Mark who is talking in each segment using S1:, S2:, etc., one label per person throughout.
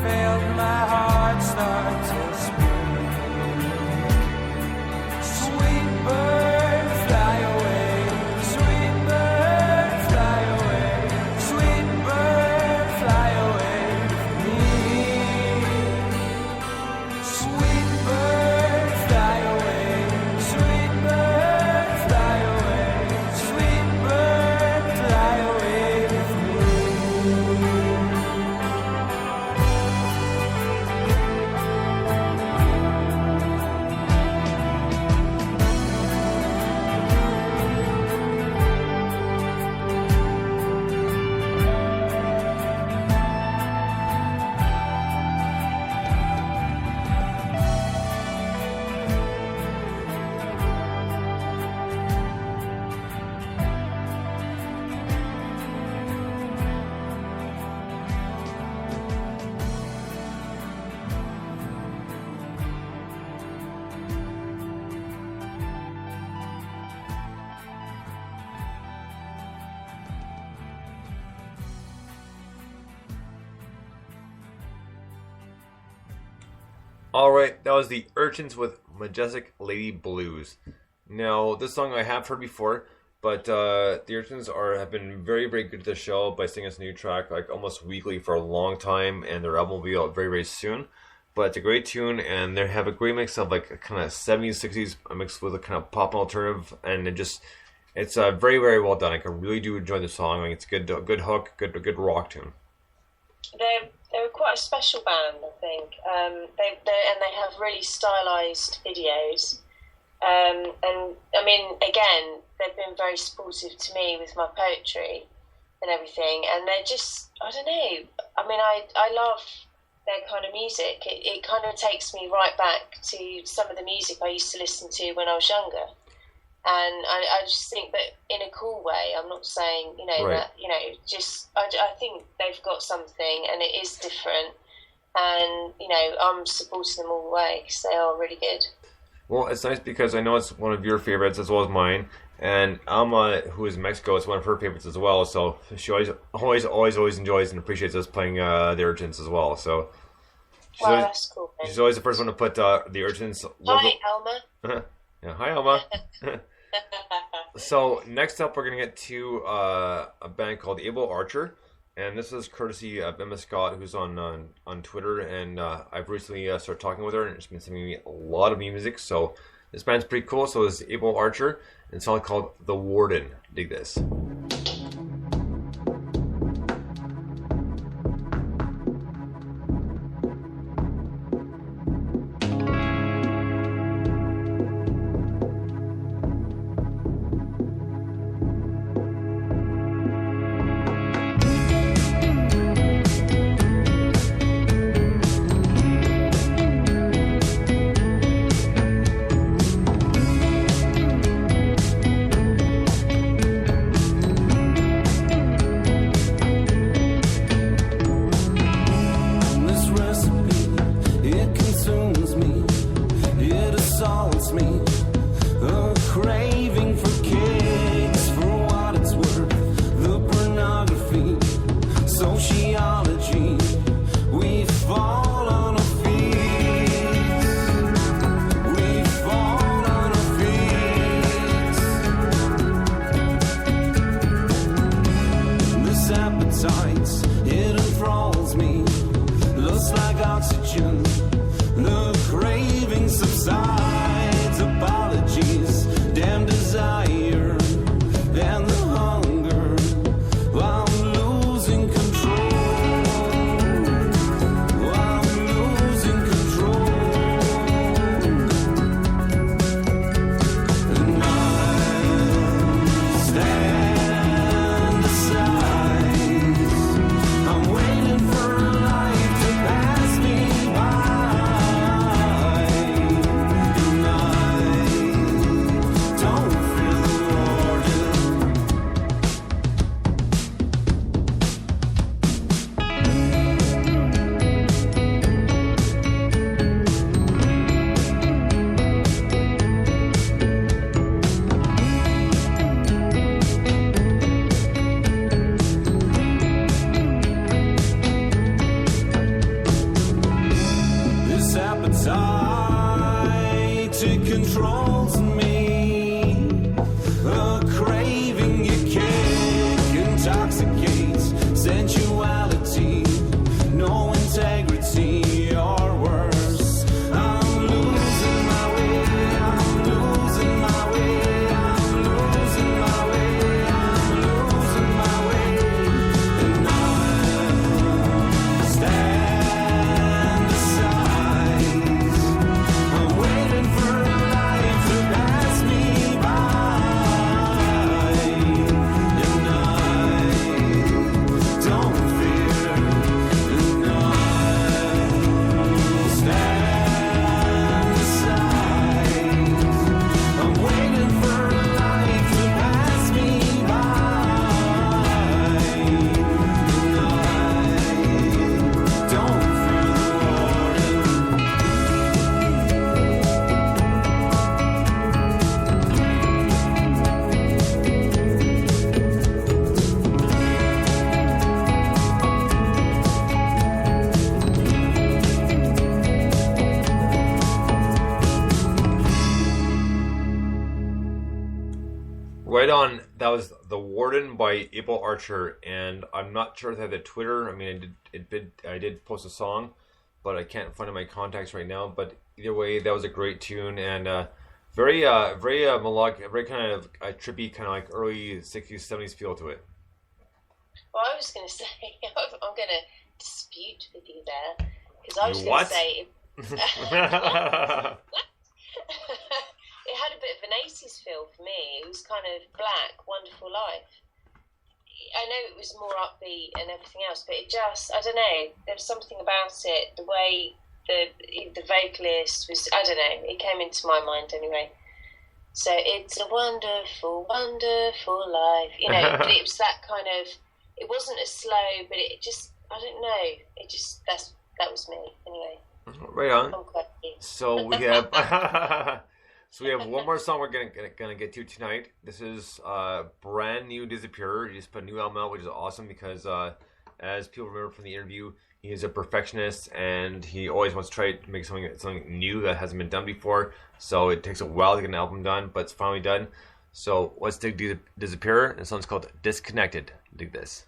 S1: felt my heart start to speak. Sweet bird, fly away. Sweet bird, fly away. Sweet bird, fly away with me. Sweet bird, fly away. Sweet bird, fly away. Sweet bird, fly away with me.
S2: Alright, that was the Urchins with Majestic Lady Blues. Now, this song I have heard before, but the Urchins have been very, very good to the show by singing us a new track like almost weekly for a long time, and their album will be out very, very soon. But it's a great tune, and they have a great mix of like a kind of 70s, 60s mixed with a kind of pop and alternative, and it's very, very well done. I really do enjoy the song. Like, it's a good hook, good rock tune.
S3: They're quite a special band, I think. They have really stylized videos. And I mean, again, they've been very supportive to me with my poetry and everything. And they're just, I don't know. I mean, I love their kind of music. It kind of takes me right back to some of the music I used to listen to when I was younger. And I just think that in a cool way. I'm not saying,
S2: Right.
S3: that, just, I think they've got something and it is different. And, I'm supporting them all the way because they are really good.
S2: Well, it's nice because I know it's one of your favorites as well as mine. And Alma, who is in Mexico, it's one of her favorites as well. So she always enjoys and appreciates us playing the Urchins as well. So
S3: That's cool. Man.
S2: she's always the first one to put the Urchins logo.
S3: Hi, Alma.
S2: Yeah, hi, Alma. So next up, we're gonna get to a band called Able Archer, and this is courtesy of Emma Scott, who's on Twitter, and I've recently started talking with her, and she's been sending me a lot of music. So this band's pretty cool. So it's Able Archer, and a song called "The Warden." Dig this. right on. That was The Warden by April Archer, and I'm not sure if they have the Twitter. I mean, I did post a song, but I can't find it in my contacts right now. But either way, that was a great tune, and very melodic, very kind of trippy, kind of like early 60s, 70s feel to it.
S3: Well, I was going to say, I'm going to dispute with you there, because I was going to say... It had a bit of an 80s feel for me. It was kind of Black, Wonderful Life. I know it was more upbeat and everything else, but it just, I don't know, there was something about it, the way the vocalist was, I don't know, it came into my mind anyway. So it's a wonderful, wonderful life. You know, but it was that kind of, it wasn't as slow, but it just, I don't know, it just, that was me anyway.
S2: Right on.
S3: I'm quite cute.
S2: So we have... So we have one more song we're gonna get to tonight. This is brand new Disappearer. He just put a new album out, which is awesome because, as people remember from the interview, he is a perfectionist and he always wants to try to make something new that hasn't been done before. So it takes a while to get an album done, but it's finally done. So let's dig Disappearer. This song's called Disconnected. Dig this.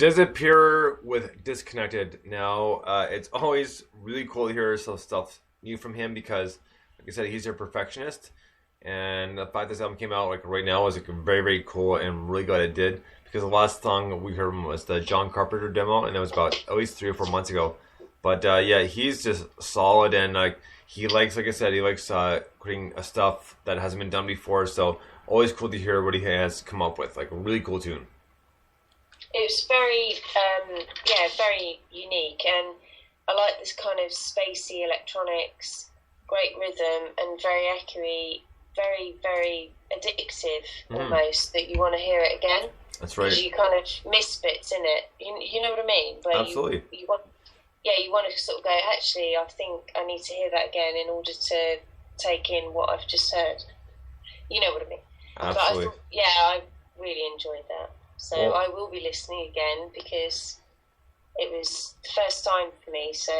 S2: Disappear with Disconnected. Now, it's always really cool to hear some stuff new from him because, like I said, he's a perfectionist. And the fact this album came out like right now is like very, very cool and really glad it did. Because the last song we heard was the John Carpenter demo, and it was about at least 3 or 4 months ago. But yeah, he's just solid, and like he likes, like I said, he likes creating stuff that hasn't been done before. So always cool to hear what he has come up with. Like a really cool tune.
S3: It was very, very unique, and I like this kind of spacey electronics, great rhythm, and very echoey, very, very addictive almost, that you want to hear it again.
S2: That's right.
S3: Because you kind of miss bits in it. You know what I mean? Where
S2: Absolutely.
S3: You want to sort of go, actually, I think I need to hear that again in order to take in what I've just heard. You know what I mean?
S2: Absolutely.
S3: But I really enjoyed that. So
S2: well,
S3: I will be listening again because it was the first time for me. So,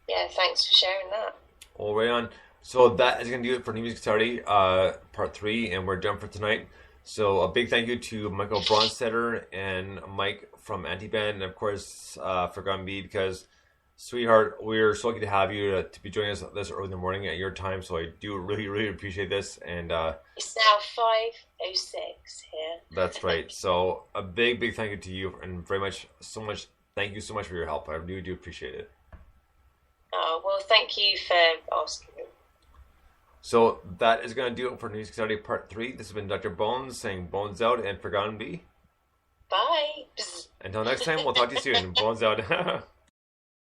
S3: yeah, thanks for sharing that.
S2: Well, right on. So that is going to do it for New Music Saturday, part 3, and we're done for tonight. So a big thank you to Michael Bronstetter and Mike from Antiband, and of course Forgotten Bee, because, sweetheart, we're so lucky to have you to be joining us this early in the morning at your time. So I do really, really appreciate this. And
S3: it's now 5:06 here.
S2: That's right. So a big, big thank you to you, and thank you so much for your help. I really do appreciate it.
S3: Oh, well, thank you for asking me.
S2: So that is going to do it for Music Saturday Part 3. This has been Dr. Bones saying Bones out and Forgotten Bee.
S3: Bye.
S2: Until next time, we'll talk to you soon. Bones out.